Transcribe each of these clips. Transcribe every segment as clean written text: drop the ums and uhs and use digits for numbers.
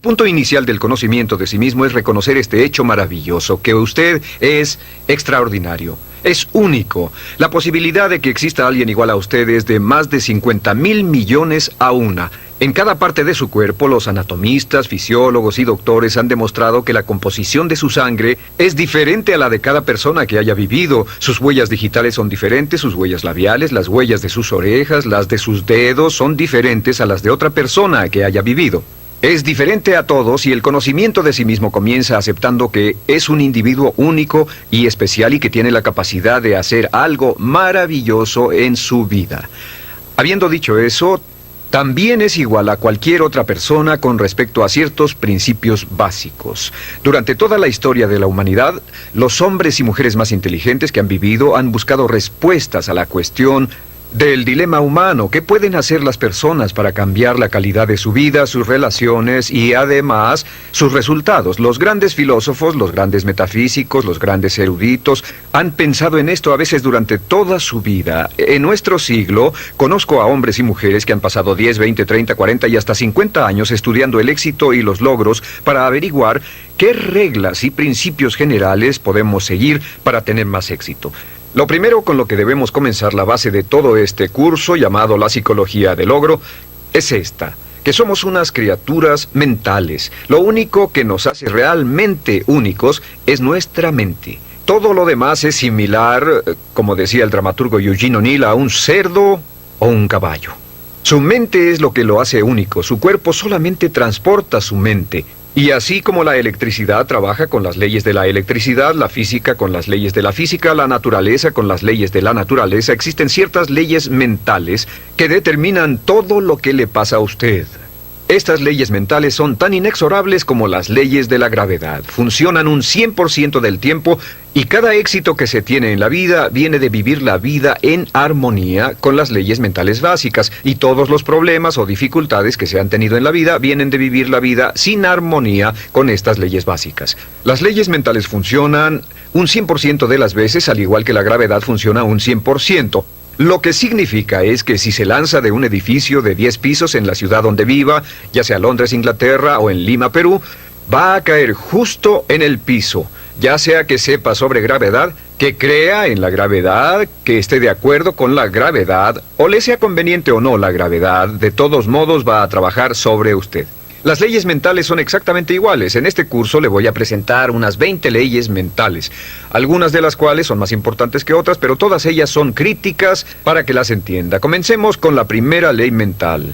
punto inicial del conocimiento de sí mismo es reconocer este hecho maravilloso, que usted es extraordinario, es único. La posibilidad de que exista alguien igual a usted es de más de 50.000 millones a una. En cada parte de su cuerpo, los anatomistas, fisiólogos y doctores han demostrado que la composición de su sangre es diferente a la de cada persona que haya vivido. Sus huellas digitales son diferentes, sus huellas labiales, las huellas de sus orejas, las de sus dedos son diferentes a las de otra persona que haya vivido. Es diferente a todos y el conocimiento de sí mismo comienza aceptando que es un individuo único y especial y que tiene la capacidad de hacer algo maravilloso en su vida. Habiendo dicho eso, también es igual a cualquier otra persona con respecto a ciertos principios básicos. Durante toda la historia de la humanidad, los hombres y mujeres más inteligentes que han vivido han buscado respuestas a la cuestión del dilema humano. ¿Qué pueden hacer las personas para cambiar la calidad de su vida, sus relaciones y además sus resultados? Los grandes filósofos, los grandes metafísicos, los grandes eruditos han pensado en esto a veces durante toda su vida. En nuestro siglo conozco a hombres y mujeres que han pasado 10, 20, 30, 40 y hasta 50 años estudiando el éxito y los logros para averiguar qué reglas y principios generales podemos seguir para tener más éxito. Lo primero con lo que debemos comenzar la base de todo este curso, llamado la psicología del logro, es esta, que somos unas criaturas mentales. Lo único que nos hace realmente únicos es nuestra mente. Todo lo demás es similar, como decía el dramaturgo Eugene O'Neill, a un cerdo o un caballo. Su mente es lo que lo hace único, su cuerpo solamente transporta su mente. Y así como la electricidad trabaja con las leyes de la electricidad, la física con las leyes de la física, la naturaleza con las leyes de la naturaleza, existen ciertas leyes mentales que determinan todo lo que le pasa a usted. Estas leyes mentales son tan inexorables como las leyes de la gravedad. Funcionan un 100% del tiempo y cada éxito que se tiene en la vida viene de vivir la vida en armonía con las leyes mentales básicas. Y todos los problemas o dificultades que se han tenido en la vida vienen de vivir la vida sin armonía con estas leyes básicas. Las leyes mentales funcionan un 100% de las veces, al igual que la gravedad funciona un 100%. Lo que significa es que si se lanza de un edificio de 10 pisos en la ciudad donde viva, ya sea Londres, Inglaterra o en Lima, Perú, va a caer justo en el piso, ya sea que sepa sobre gravedad, que crea en la gravedad, que esté de acuerdo con la gravedad, o le sea conveniente o no la gravedad, de todos modos va a trabajar sobre usted. Las leyes mentales son exactamente iguales. En este curso le voy a presentar unas 20 leyes mentales, algunas de las cuales son más importantes que otras, pero todas ellas son críticas para que las entienda. Comencemos con la primera ley mental.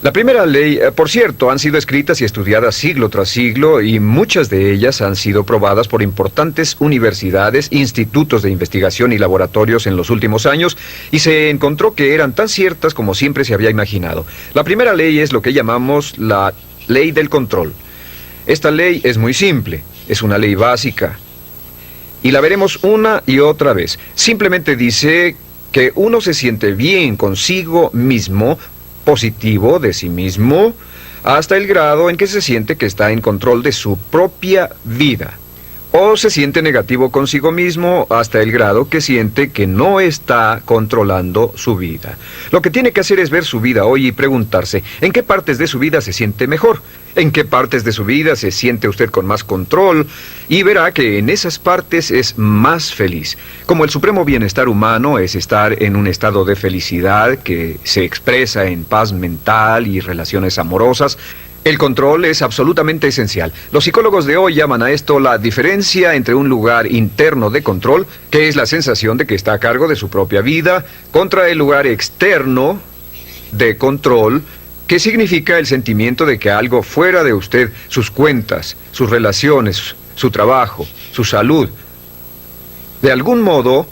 La primera ley, por cierto, han sido escritas y estudiadas siglo tras siglo y muchas de ellas han sido probadas por importantes universidades, institutos de investigación y laboratorios en los últimos años y se encontró que eran tan ciertas como siempre se había imaginado. La primera ley es lo que llamamos la ley del control. Esta ley es muy simple, es una ley básica y la veremos una y otra vez. Simplemente dice que uno se siente bien consigo mismo, positivo de sí mismo, hasta el grado en que se siente que está en control de su propia vida. O se siente negativo consigo mismo hasta el grado que siente que no está controlando su vida. Lo que tiene que hacer es ver su vida hoy y preguntarse, ¿en qué partes de su vida se siente mejor? ¿En qué partes de su vida se siente usted con más control? Y verá que en esas partes es más feliz. Como el supremo bienestar humano es estar en un estado de felicidad que se expresa en paz mental y relaciones amorosas, el control es absolutamente esencial. Los psicólogos de hoy llaman a esto la diferencia entre un lugar interno de control, que es la sensación de que está a cargo de su propia vida, contra el lugar externo de control, que significa el sentimiento de que algo fuera de usted, sus cuentas, sus relaciones, su trabajo, su salud, de algún modo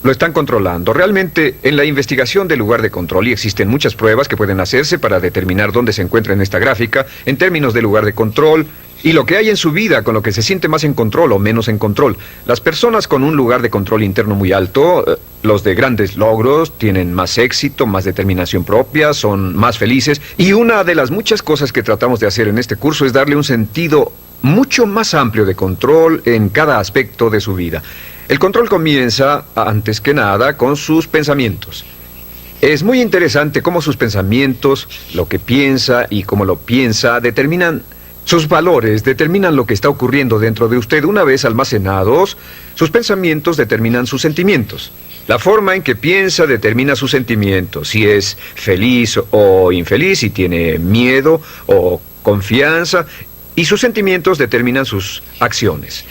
lo están controlando. Realmente, en la investigación del lugar de control, y existen muchas pruebas que pueden hacerse para determinar dónde se encuentra en esta gráfica, en términos de lugar de control, y lo que hay en su vida con lo que se siente más en control o menos en control. Las personas con un lugar de control interno muy alto, los de grandes logros, tienen más éxito, más determinación propia, son más felices, y una de las muchas cosas que tratamos de hacer en este curso es darle un sentido mucho más amplio de control en cada aspecto de su vida. El control comienza, antes que nada, con sus pensamientos. Es muy interesante cómo sus pensamientos, lo que piensa y cómo lo piensa, determinan sus valores, determinan lo que está ocurriendo dentro de usted. Una vez almacenados, sus pensamientos determinan sus sentimientos. La forma en que piensa determina sus sentimientos, si es feliz o infeliz, si tiene miedo o confianza, y sus sentimientos determinan sus acciones.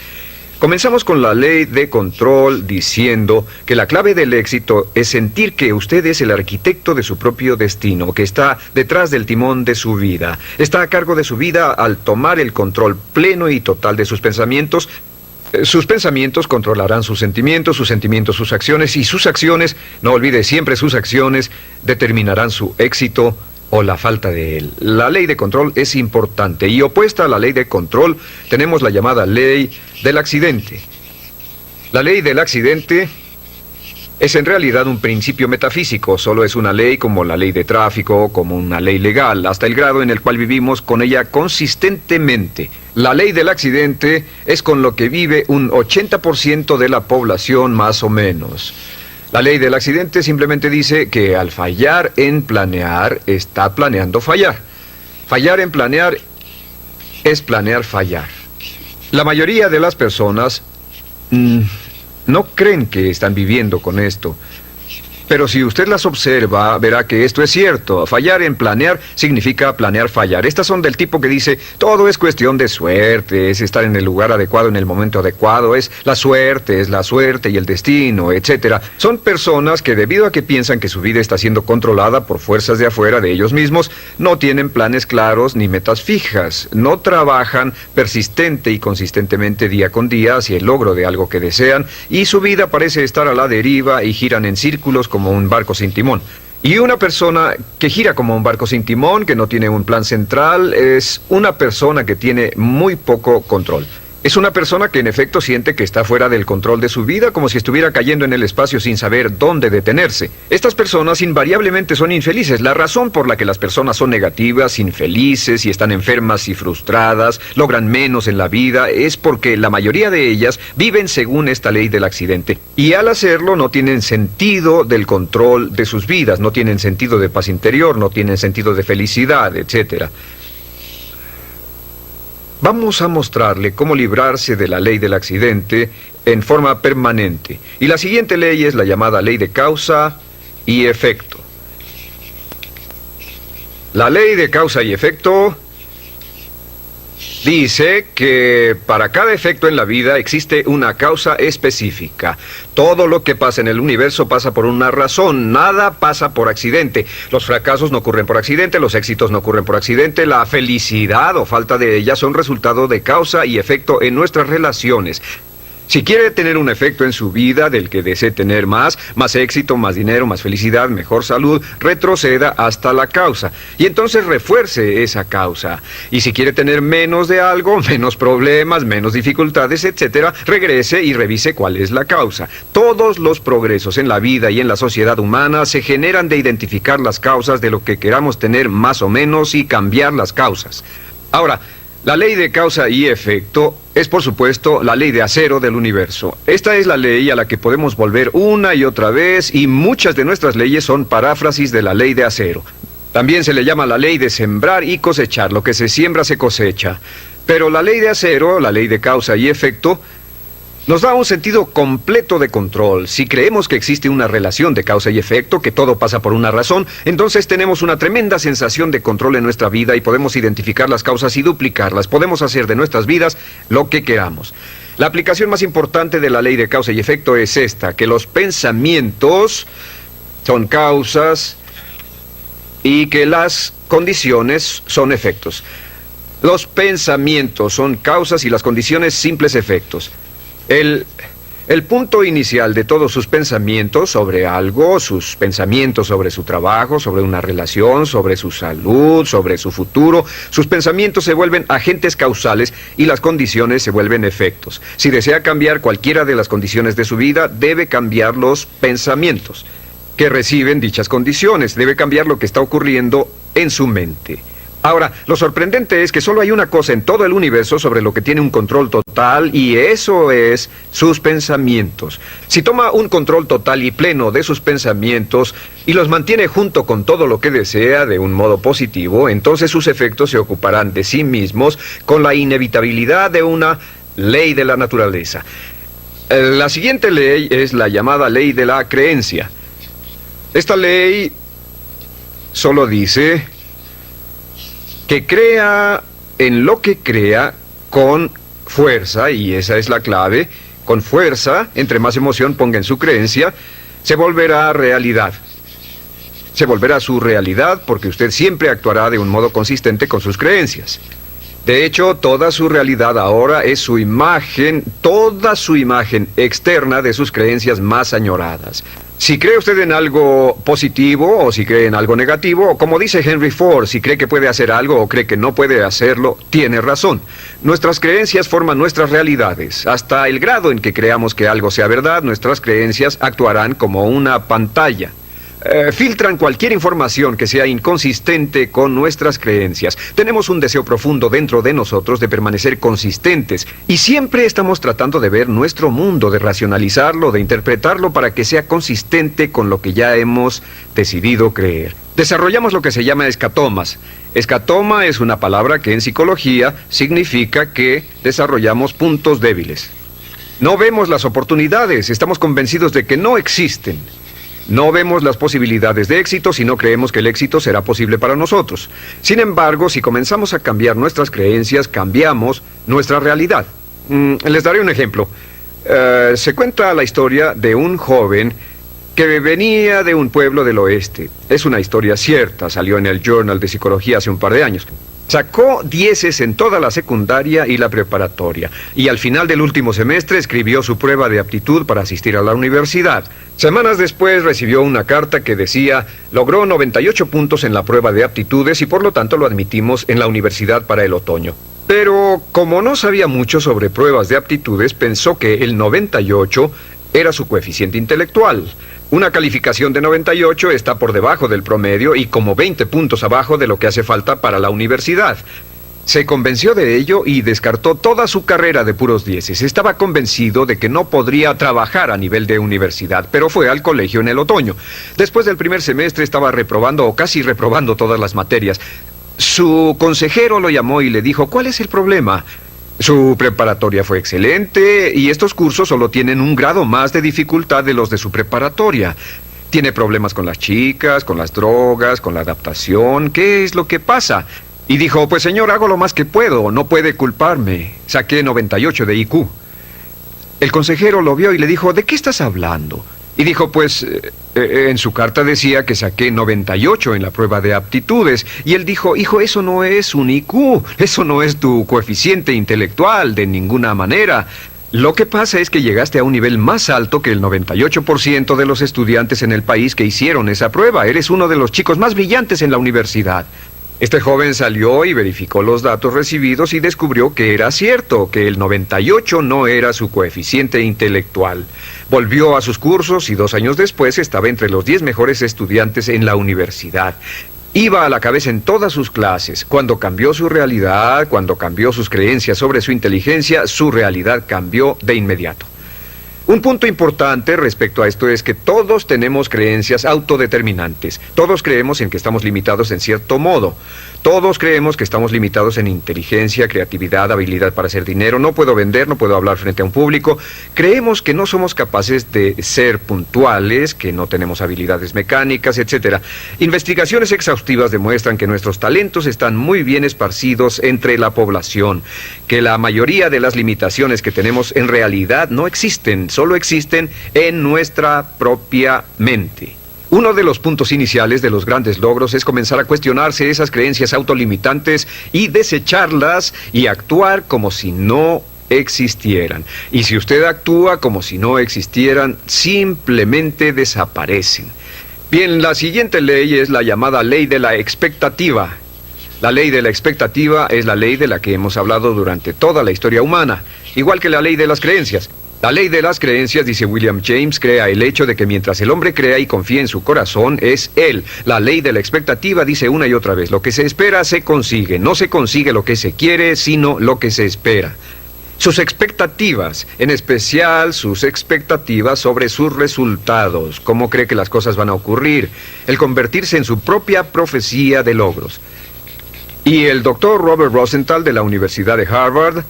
Comenzamos con la ley de control diciendo que la clave del éxito es sentir que usted es el arquitecto de su propio destino, que está detrás del timón de su vida, está a cargo de su vida al tomar el control pleno y total de sus pensamientos. Sus pensamientos controlarán sus sentimientos sus acciones, y sus acciones, no olvide siempre sus acciones, determinarán su éxito o la falta de él. La ley de control es importante, y opuesta a la ley de control tenemos la llamada ley del accidente. La ley del accidente es en realidad un principio metafísico, solo es una ley como la ley de tráfico, como una ley legal, hasta el grado en el cual vivimos con ella consistentemente. La ley del accidente es con lo que vive un 80% de la población más o menos. La ley del accidente simplemente dice que al fallar en planear, está planeando fallar. Fallar en planear es planear fallar. La mayoría de las personas no creen que están viviendo con esto. Pero si usted las observa, verá que esto es cierto. Fallar en planear significa planear fallar. Estas son del tipo que dice, todo es cuestión de suerte, es estar en el lugar adecuado en el momento adecuado, es la suerte y el destino, etc. Son personas que, debido a que piensan que su vida está siendo controlada por fuerzas de afuera de ellos mismos, no tienen planes claros ni metas fijas, no trabajan persistente y consistentemente día con día hacia el logro de algo que desean, y su vida parece estar a la deriva y giran en círculos como un barco sin timón. Y una persona que gira como un barco sin timón, que no tiene un plan central, es una persona que tiene muy poco control. Es una persona que en efecto siente que está fuera del control de su vida, como si estuviera cayendo en el espacio sin saber dónde detenerse. Estas personas invariablemente son infelices. La razón por la que las personas son negativas, infelices y están enfermas y frustradas, logran menos en la vida, es porque la mayoría de ellas viven según esta ley del accidente. Y al hacerlo no tienen sentido del control de sus vidas, no tienen sentido de paz interior, no tienen sentido de felicidad, etc. Vamos a mostrarle cómo librarse de la ley del accidente en forma permanente. Y la siguiente ley es la llamada ley de causa y efecto. La ley de causa y efecto dice que para cada efecto en la vida existe una causa específica. Todo lo que pasa en el universo pasa por una razón, nada pasa por accidente. Los fracasos no ocurren por accidente, los éxitos no ocurren por accidente, la felicidad o falta de ella son resultado de causa y efecto en nuestras relaciones. Si quiere tener un efecto en su vida del que desee tener más éxito, más dinero, más felicidad, mejor salud, retroceda hasta la causa y entonces refuerce esa causa. Y si quiere tener menos de algo, menos problemas, menos dificultades, etc., regrese y revise cuál es la causa. Todos los progresos en la vida y en la sociedad humana se generan de identificar las causas de lo que queramos tener más o menos y cambiar las causas. Ahora, la ley de causa y efecto es, por supuesto, la ley de acero del universo. Esta es la ley a la que podemos volver una y otra vez, y muchas de nuestras leyes son paráfrasis de la ley de acero. También se le llama la ley de sembrar y cosechar. Lo que se siembra se cosecha. Pero la ley de acero, la ley de causa y efecto, nos da un sentido completo de control. Si creemos que existe una relación de causa y efecto, que todo pasa por una razón, entonces tenemos una tremenda sensación de control en nuestra vida y podemos identificar las causas y duplicarlas. Podemos hacer de nuestras vidas lo que queramos. La aplicación más importante de la ley de causa y efecto es esta, que los pensamientos son causas y que las condiciones son efectos. Los pensamientos son causas y las condiciones simples efectos. El punto inicial de todos sus pensamientos sobre algo, sus pensamientos sobre su trabajo, sobre una relación, sobre su salud, sobre su futuro, sus pensamientos se vuelven agentes causales y las condiciones se vuelven efectos. Si desea cambiar cualquiera de las condiciones de su vida, debe cambiar los pensamientos que reciben dichas condiciones, debe cambiar lo que está ocurriendo en su mente. Ahora, lo sorprendente es que solo hay una cosa en todo el universo sobre lo que tiene un control total, y eso es sus pensamientos. Si toma un control total y pleno de sus pensamientos y los mantiene junto con todo lo que desea de un modo positivo, entonces sus efectos se ocuparán de sí mismos con la inevitabilidad de una ley de la naturaleza. La siguiente ley es la llamada ley de la creencia. Esta ley solo dice que crea en lo que crea con fuerza, y esa es la clave. Con fuerza, entre más emoción ponga en su creencia, se volverá realidad. Se volverá su realidad porque usted siempre actuará de un modo consistente con sus creencias. De hecho, toda su realidad ahora es su imagen, toda su imagen externa de sus creencias más añoradas. Si cree usted en algo positivo o si cree en algo negativo, como dice Henry Ford, si cree que puede hacer algo o cree que no puede hacerlo, tiene razón. Nuestras creencias forman nuestras realidades. Hasta el grado en que creamos que algo sea verdad, nuestras creencias actuarán como una pantalla. Filtran cualquier información que sea inconsistente con nuestras creencias. Tenemos un deseo profundo dentro de nosotros de permanecer consistentes y siempre estamos tratando de ver nuestro mundo, de racionalizarlo, de interpretarlo para que sea consistente con lo que ya hemos decidido creer. Desarrollamos lo que se llama escatomas. Escatoma es una palabra que en psicología significa que desarrollamos puntos débiles. No vemos las oportunidades, estamos convencidos de que no existen. No vemos las posibilidades de éxito si no creemos que el éxito será posible para nosotros. Sin embargo, si comenzamos a cambiar nuestras creencias, cambiamos nuestra realidad. Les daré un ejemplo. Se cuenta la historia de un joven que venía de un pueblo del oeste. Es una historia cierta, salió en el Journal de Psicología hace un par de años. Sacó 10 en toda la secundaria y la preparatoria, y al final del último semestre escribió su prueba de aptitud para asistir a la universidad. Semanas después recibió una carta que decía: logró 98 puntos en la prueba de aptitudes y por lo tanto lo admitimos en la universidad para el otoño. Pero como no sabía mucho sobre pruebas de aptitudes, pensó que el 98 era su coeficiente intelectual. Una calificación de 98 está por debajo del promedio y como 20 puntos abajo de lo que hace falta para la universidad. Se convenció de ello y descartó toda su carrera de puros 10. Estaba convencido de que no podría trabajar a nivel de universidad, pero fue al colegio en el otoño. Después del primer semestre estaba reprobando o casi reprobando todas las materias. Su consejero lo llamó y le dijo: ¿cuál es el problema? Su preparatoria fue excelente y estos cursos solo tienen un grado más de dificultad de los de su preparatoria. Tiene problemas con las chicas, con las drogas, con la adaptación. ¿Qué es lo que pasa? Y dijo: pues señor, hago lo más que puedo, no puede culparme. Saqué 98 de IQ. El consejero lo vio y le dijo: ¿de qué estás hablando? Y dijo: pues en su carta decía que saqué 98 en la prueba de aptitudes. Y él dijo: hijo, eso no es un IQ, eso no es tu coeficiente intelectual de ninguna manera. Lo que pasa es que llegaste a un nivel más alto que el 98% de los estudiantes en el país que hicieron esa prueba. Eres uno de los chicos más brillantes en la universidad. Este joven salió y verificó los datos recibidos y descubrió que era cierto, que el 98 no era su coeficiente intelectual. Volvió a sus cursos y 2 años después estaba entre los 10 mejores estudiantes en la universidad. Iba a la cabeza en todas sus clases. Cuando cambió su realidad, cuando cambió sus creencias sobre su inteligencia, su realidad cambió de inmediato. Un punto importante respecto a esto es que todos tenemos creencias autodeterminantes. Todos creemos en que estamos limitados en cierto modo. Todos creemos que estamos limitados en inteligencia, creatividad, habilidad para hacer dinero. No puedo vender, no puedo hablar frente a un público. Creemos que no somos capaces de ser puntuales, que no tenemos habilidades mecánicas, etc. Investigaciones exhaustivas demuestran que nuestros talentos están muy bien esparcidos entre la población, que la mayoría de las limitaciones que tenemos en realidad no existen, solo existen en nuestra propia mente. Uno de los puntos iniciales de los grandes logros es comenzar a cuestionarse esas creencias autolimitantes y desecharlas y actuar como si no existieran. Y si usted actúa como si no existieran, simplemente desaparecen. Bien, la siguiente ley es la llamada ley de la expectativa. La ley de la expectativa es la ley de la que hemos hablado durante toda la historia humana, igual que la ley de las creencias. La ley de las creencias, dice William James, crea el hecho de que mientras el hombre crea y confía en su corazón, es él. La ley de la expectativa dice una y otra vez, lo que se espera se consigue. No se consigue lo que se quiere, sino lo que se espera. Sus expectativas, en especial sus expectativas sobre sus resultados, cómo cree que las cosas van a ocurrir, el convertirse en su propia profecía de logros. Y el doctor Robert Rosenthal de la Universidad de Harvard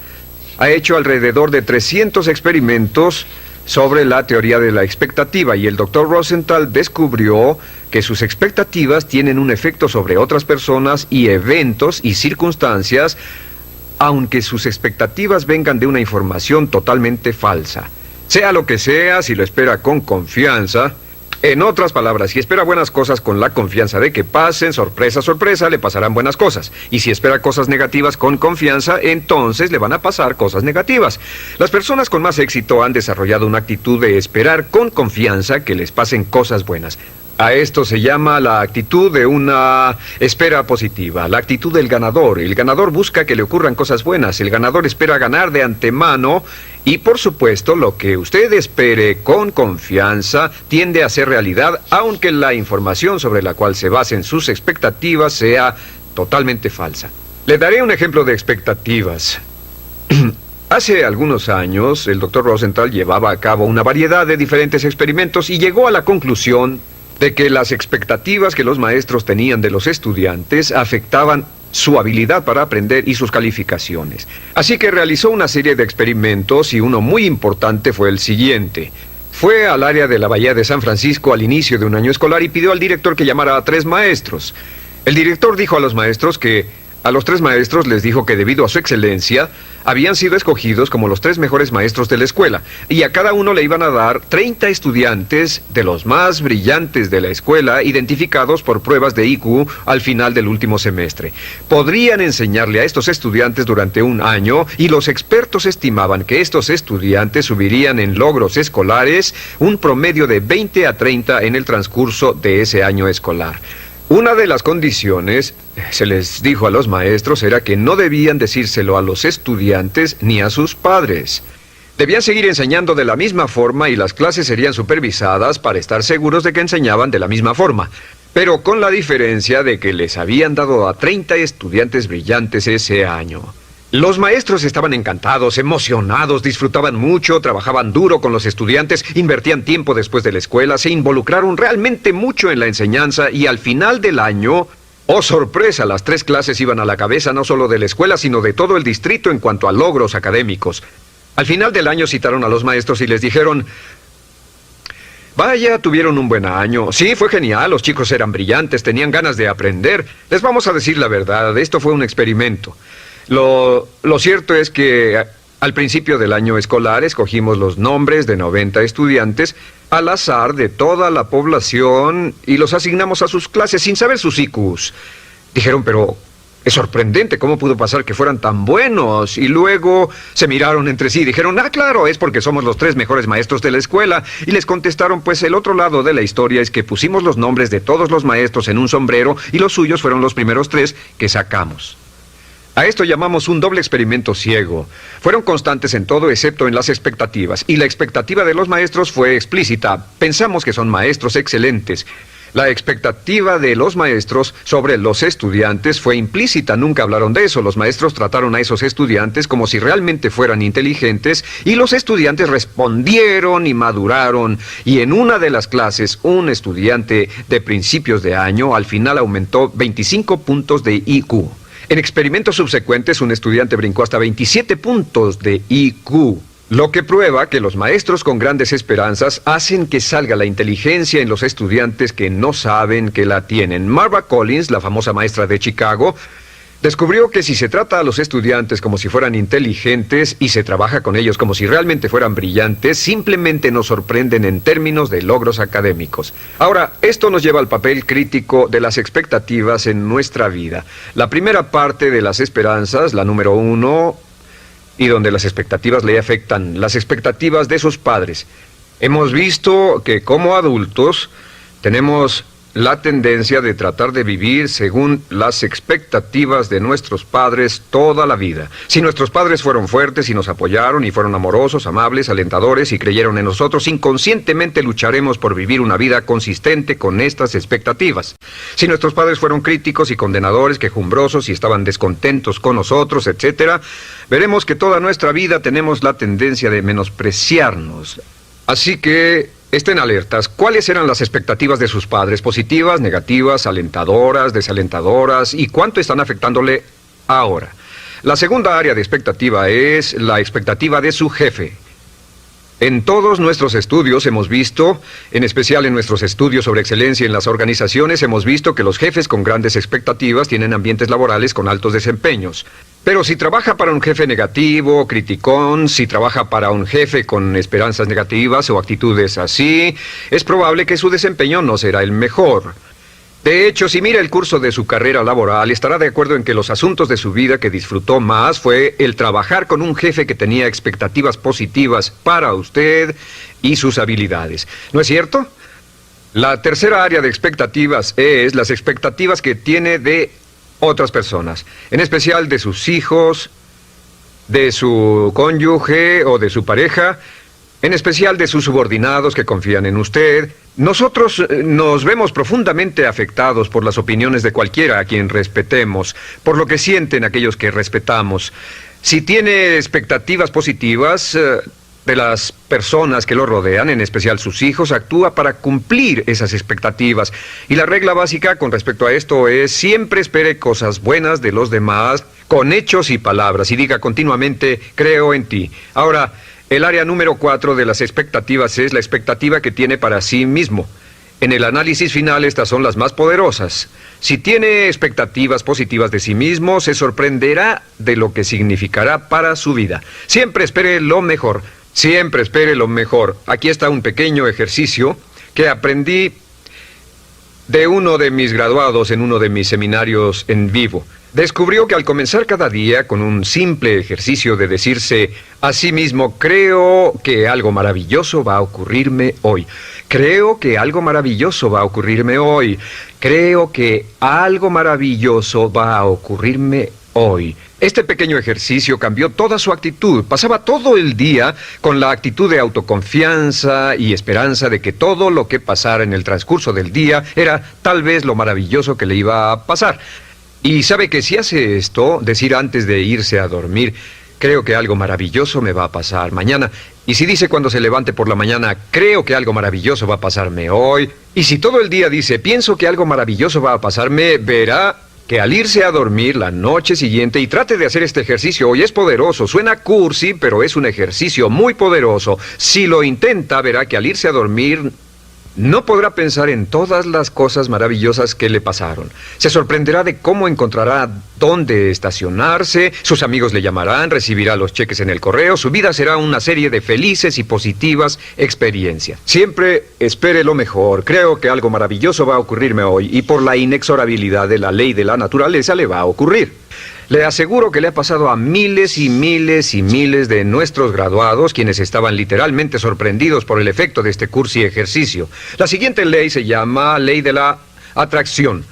ha hecho alrededor de 300 experimentos sobre la teoría de la expectativa, y el doctor Rosenthal descubrió que sus expectativas tienen un efecto sobre otras personas y eventos y circunstancias, aunque sus expectativas vengan de una información totalmente falsa. Sea lo que sea, si lo espera con confianza. En otras palabras, si espera buenas cosas con la confianza de que pasen, sorpresa, sorpresa, le pasarán buenas cosas. Y si espera cosas negativas con confianza, entonces le van a pasar cosas negativas. Las personas con más éxito han desarrollado una actitud de esperar con confianza que les pasen cosas buenas. A esto se llama la actitud de una espera positiva, la actitud del ganador. El ganador busca que le ocurran cosas buenas, el ganador espera ganar de antemano y, por supuesto, lo que usted espere con confianza tiende a ser realidad, aunque la información sobre la cual se basen sus expectativas sea totalmente falsa. Le daré un ejemplo de expectativas. Hace algunos años, el Dr. Rosenthal llevaba a cabo una variedad de diferentes experimentos y llegó a la conclusión de que las expectativas que los maestros tenían de los estudiantes afectaban su habilidad para aprender y sus calificaciones. Así que realizó una serie de experimentos y uno muy importante fue el siguiente. Fue al área de la Bahía de San Francisco al inicio de un año escolar y pidió al director que llamara a 3 maestros. El director dijo a los maestros que a los 3 maestros les dijo que debido a su excelencia habían sido escogidos como los 3 mejores maestros de la escuela y a cada uno le iban a dar 30 estudiantes de los más brillantes de la escuela identificados por pruebas de IQ al final del último semestre. Podrían enseñarle a estos estudiantes durante un año y los expertos estimaban que estos estudiantes subirían en logros escolares un promedio de 20 a 30 en el transcurso de ese año escolar. Una de las condiciones, se les dijo a los maestros, era que no debían decírselo a los estudiantes ni a sus padres. Debían seguir enseñando de la misma forma y las clases serían supervisadas para estar seguros de que enseñaban de la misma forma, pero con la diferencia de que les habían dado a 30 estudiantes brillantes ese año. Los maestros estaban encantados, emocionados, disfrutaban mucho, trabajaban duro con los estudiantes, invertían tiempo después de la escuela, se involucraron realmente mucho en la enseñanza y al final del año, oh sorpresa, las 3 clases iban a la cabeza no solo de la escuela, sino de todo el distrito en cuanto a logros académicos. Al final del año citaron a los maestros y les dijeron: vaya, tuvieron un buen año. Sí, fue genial, los chicos eran brillantes, tenían ganas de aprender. Les vamos a decir la verdad, esto fue un experimento. Lo cierto es que al principio del año escolar escogimos los nombres de 90 estudiantes al azar de toda la población y los asignamos a sus clases sin saber sus IQs. Dijeron, pero es sorprendente, ¿cómo pudo pasar que fueran tan buenos? Y luego se miraron entre sí y dijeron, claro, es porque somos los 3 mejores maestros de la escuela. Y les contestaron, pues el otro lado de la historia es que pusimos los nombres de todos los maestros en un sombrero y los suyos fueron los primeros 3 que sacamos. A esto llamamos un doble experimento ciego. Fueron constantes en todo excepto en las expectativas, y la expectativa de los maestros fue explícita. Pensamos que son maestros excelentes. La expectativa de los maestros sobre los estudiantes fue implícita, nunca hablaron de eso. Los maestros trataron a esos estudiantes como si realmente fueran inteligentes, y los estudiantes respondieron y maduraron. Y en una de las clases, un estudiante de principios de año al final aumentó 25 puntos de IQ. En experimentos subsecuentes, un estudiante brincó hasta 27 puntos de IQ, lo que prueba que los maestros con grandes esperanzas hacen que salga la inteligencia en los estudiantes que no saben que la tienen. Marva Collins, la famosa maestra de Chicago, descubrió que si se trata a los estudiantes como si fueran inteligentes y se trabaja con ellos como si realmente fueran brillantes, simplemente nos sorprenden en términos de logros académicos. Ahora, esto nos lleva al papel crítico de las expectativas en nuestra vida. La primera parte de las esperanzas, la número 1, y donde las expectativas le afectan, las expectativas de sus padres. Hemos visto que como adultos tenemos la tendencia de tratar de vivir según las expectativas de nuestros padres toda la vida. Si nuestros padres fueron fuertes y nos apoyaron y fueron amorosos, amables, alentadores y creyeron en nosotros, inconscientemente lucharemos por vivir una vida consistente con estas expectativas. Si nuestros padres fueron críticos y condenadores, quejumbrosos y estaban descontentos con nosotros, etc., veremos que toda nuestra vida tenemos la tendencia de menospreciarnos. Así que estén alertas. ¿Cuáles eran las expectativas de sus padres? ¿Positivas, negativas, alentadoras, desalentadoras? ¿Y cuánto están afectándole ahora? La segunda área de expectativa es la expectativa de su jefe. En todos nuestros estudios hemos visto, en especial en nuestros estudios sobre excelencia en las organizaciones, hemos visto que los jefes con grandes expectativas tienen ambientes laborales con altos desempeños. Pero si trabaja para un jefe negativo, criticón, si trabaja para un jefe con esperanzas negativas o actitudes así, es probable que su desempeño no será el mejor. De hecho, si mira el curso de su carrera laboral, estará de acuerdo en que los asuntos de su vida que disfrutó más fue el trabajar con un jefe que tenía expectativas positivas para usted y sus habilidades. ¿No es cierto? La tercera área de expectativas es las expectativas que tiene de otras personas, en especial de sus hijos, de su cónyuge o de su pareja, en especial de sus subordinados que confían en usted. Nosotros nos vemos profundamente afectados por las opiniones de cualquiera a quien respetemos, por lo que sienten aquellos que respetamos. Si tiene expectativas positivas de las personas que lo rodean, en especial sus hijos, actúa para cumplir esas expectativas. Y la regla básica con respecto a esto es: siempre espere cosas buenas de los demás con hechos y palabras y diga continuamente: creo en ti. Ahora, el área número 4 de las expectativas es la expectativa que tiene para sí mismo. En el análisis final, estas son las más poderosas. Si tiene expectativas positivas de sí mismo, se sorprenderá de lo que significará para su vida. Siempre espere lo mejor. Siempre espere lo mejor. Aquí está un pequeño ejercicio que aprendí de uno de mis graduados en uno de mis seminarios en vivo. Descubrió que al comenzar cada día con un simple ejercicio de decirse a sí mismo: creo que algo maravilloso va a ocurrirme hoy. Creo que algo maravilloso va a ocurrirme hoy. Creo que algo maravilloso va a ocurrirme hoy. Este pequeño ejercicio cambió toda su actitud. Pasaba todo el día con la actitud de autoconfianza y esperanza de que todo lo que pasara en el transcurso del día era tal vez lo maravilloso que le iba a pasar. Y sabe que si hace esto, decir antes de irse a dormir: creo que algo maravilloso me va a pasar mañana. Y si dice cuando se levante por la mañana: creo que algo maravilloso va a pasarme hoy. Y si todo el día dice: pienso que algo maravilloso va a pasarme, verá que al irse a dormir la noche siguiente, y trate de hacer este ejercicio hoy, es poderoso. Suena cursi, pero es un ejercicio muy poderoso. Si lo intenta, verá que al irse a dormir no podrá pensar en todas las cosas maravillosas que le pasaron. Se sorprenderá de cómo encontrará dónde estacionarse, sus amigos le llamarán, recibirá los cheques en el correo, su vida será una serie de felices y positivas experiencias. Siempre espere lo mejor. Creo que algo maravilloso va a ocurrirme hoy, y por la inexorabilidad de la ley de la naturaleza le va a ocurrir. Le aseguro que le ha pasado a miles y miles y miles de nuestros graduados, quienes estaban literalmente sorprendidos por el efecto de este curso y ejercicio. La siguiente ley se llama ley de la atracción.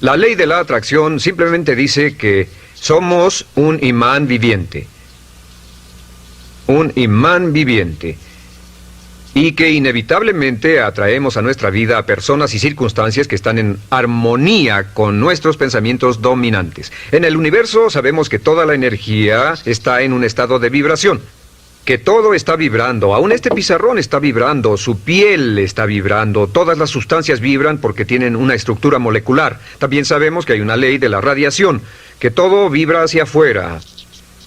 La ley de la atracción simplemente dice que somos un imán viviente. Un imán viviente. Y que inevitablemente atraemos a nuestra vida a personas y circunstancias que están en armonía con nuestros pensamientos dominantes. En el universo sabemos que toda la energía está en un estado de vibración, que todo está vibrando. Aún este pizarrón está vibrando, su piel está vibrando, todas las sustancias vibran porque tienen una estructura molecular. También sabemos que hay una ley de la radiación, que todo vibra hacia afuera.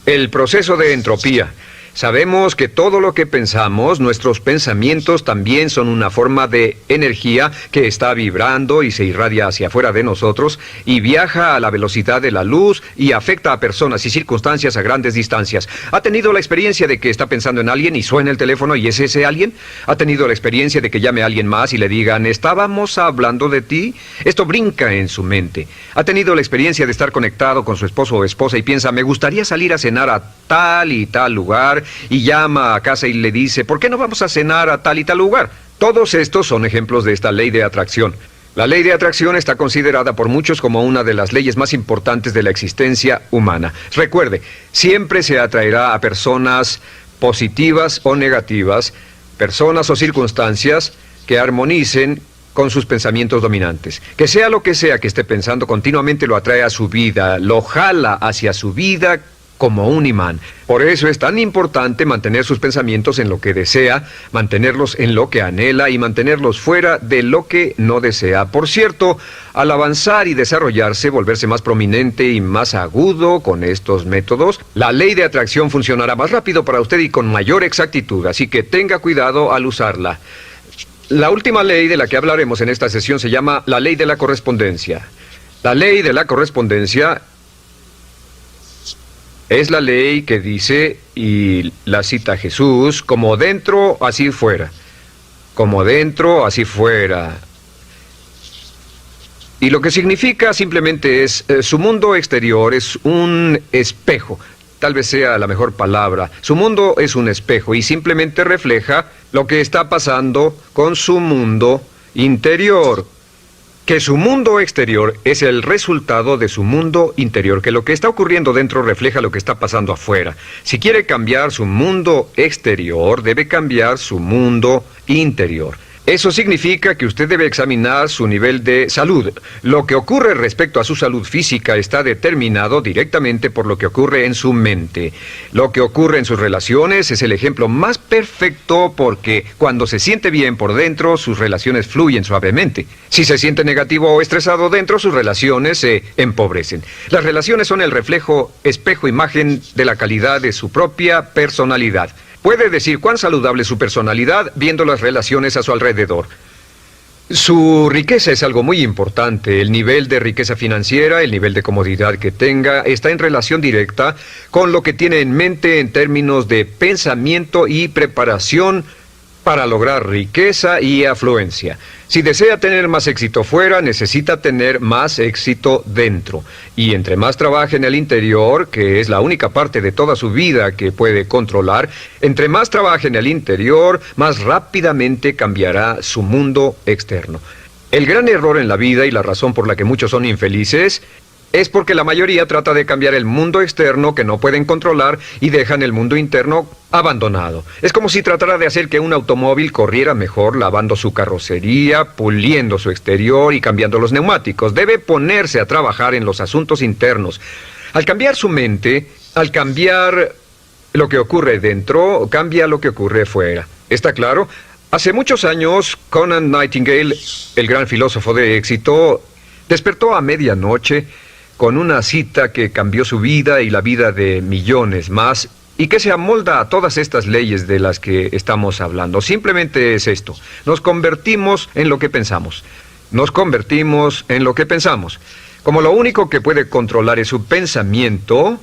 El proceso de entropía. Sabemos que todo lo que pensamos, nuestros pensamientos también son una forma de energía que está vibrando y se irradia hacia afuera de nosotros y viaja a la velocidad de la luz y afecta a personas y circunstancias a grandes distancias. ¿Ha tenido la experiencia de que está pensando en alguien y suena el teléfono y es ese alguien? ¿Ha tenido la experiencia de que llame a alguien más y le digan: estábamos hablando de ti? Esto brinca en su mente. ¿Ha tenido la experiencia de estar conectado con su esposo o esposa y piensa: me gustaría salir a cenar a tal y tal lugar? Y llama a casa y le dice: ¿por qué no vamos a cenar a tal y tal lugar? Todos estos son ejemplos de esta ley de atracción. La ley de atracción está considerada por muchos como una de las leyes más importantes de la existencia humana. Recuerde, siempre se atraerá a personas positivas o negativas, personas o circunstancias que armonicen con sus pensamientos dominantes. Que sea lo que sea que esté pensando, continuamente lo atrae a su vida, lo jala hacia su vida como un imán. Por eso es tan importante mantener sus pensamientos en lo que desea, mantenerlos en lo que anhela y mantenerlos fuera de lo que no desea. Por cierto, al avanzar y desarrollarse, volverse más prominente y más agudo con estos métodos, la ley de atracción funcionará más rápido para usted y con mayor exactitud, así que tenga cuidado al usarla. La última ley de la que hablaremos en esta sesión se llama la ley de la correspondencia. La ley de la correspondencia es la ley que dice, y la cita Jesús, como dentro, así fuera. Como dentro, así fuera. Y lo que significa simplemente es, su mundo exterior es un espejo. Tal vez sea la mejor palabra. Su mundo es un espejo y simplemente refleja lo que está pasando con su mundo interior. Que su mundo exterior es el resultado de su mundo interior, que lo que está ocurriendo dentro refleja lo que está pasando afuera. Si quiere cambiar su mundo exterior, debe cambiar su mundo interior. Eso significa que usted debe examinar su nivel de salud. Lo que ocurre respecto a su salud física está determinado directamente por lo que ocurre en su mente. Lo que ocurre en sus relaciones es el ejemplo más perfecto porque cuando se siente bien por dentro, sus relaciones fluyen suavemente. Si se siente negativo o estresado dentro, sus relaciones se empobrecen. Las relaciones son el reflejo, espejo, imagen de la calidad de su propia personalidad. Puede decir cuán saludable es su personalidad viendo las relaciones a su alrededor. Su riqueza es algo muy importante. El nivel de riqueza financiera, el nivel de comodidad que tenga, está en relación directa con lo que tiene en mente en términos de pensamiento y preparación para lograr riqueza y afluencia. Si desea tener más éxito fuera, necesita tener más éxito dentro. Y entre más trabaje en el interior, que es la única parte de toda su vida que puede controlar, entre más trabaje en el interior, más rápidamente cambiará su mundo externo. El gran error en la vida y la razón por la que muchos son infelices es porque la mayoría trata de cambiar el mundo externo que no pueden controlar y dejan el mundo interno abandonado. Es como si tratara de hacer que un automóvil corriera mejor lavando su carrocería, puliendo su exterior y cambiando los neumáticos. Debe ponerse a trabajar en los asuntos internos. Al cambiar su mente, al cambiar lo que ocurre dentro, cambia lo que ocurre fuera. ¿Está claro? Hace muchos años, Conant Nightingale, el gran filósofo de éxito, despertó a medianoche con una cita que cambió su vida y la vida de millones más, y que se amolda a todas estas leyes de las que estamos hablando. Simplemente es esto: nos convertimos en lo que pensamos. Nos convertimos en lo que pensamos. Como lo único que puede controlar es su pensamiento,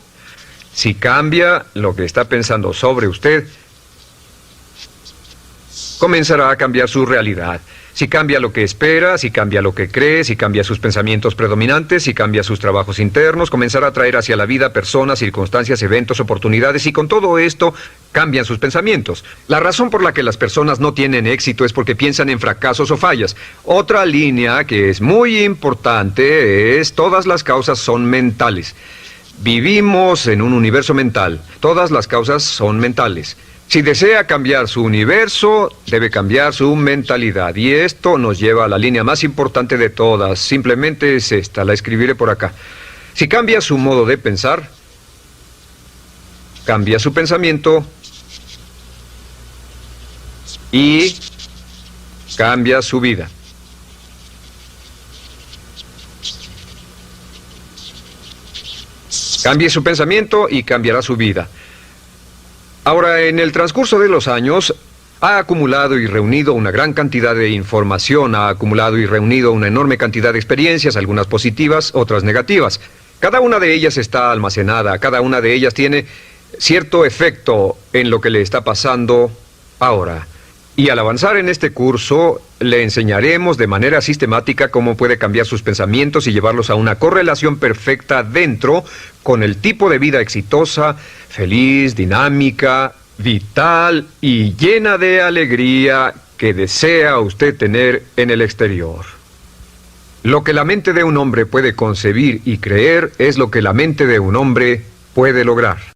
si cambia lo que está pensando sobre usted, comenzará a cambiar su realidad. Si cambia lo que espera, si cambia lo que cree, si cambia sus pensamientos predominantes, si cambia sus trabajos internos, comenzará a traer hacia la vida personas, circunstancias, eventos, oportunidades, y con todo esto cambian sus pensamientos. La razón por la que las personas no tienen éxito es porque piensan en fracasos o fallas. Otra línea que es muy importante es: todas las causas son mentales. Vivimos en un universo mental. Todas las causas son mentales. Si desea cambiar su universo, debe cambiar su mentalidad. Y esto nos lleva a la línea más importante de todas. Simplemente es esta, la escribiré por acá. Si cambia su modo de pensar, cambia su pensamiento y cambia su vida. Cambie su pensamiento y cambiará su vida. Ahora, en el transcurso de los años, ha acumulado y reunido una gran cantidad de información, ha acumulado y reunido una enorme cantidad de experiencias, algunas positivas, otras negativas. Cada una de ellas está almacenada, cada una de ellas tiene cierto efecto en lo que le está pasando ahora. Y al avanzar en este curso, le enseñaremos de manera sistemática cómo puede cambiar sus pensamientos y llevarlos a una correlación perfecta dentro con el tipo de vida exitosa, feliz, dinámica, vital y llena de alegría que desea usted tener en el exterior. Lo que la mente de un hombre puede concebir y creer es lo que la mente de un hombre puede lograr.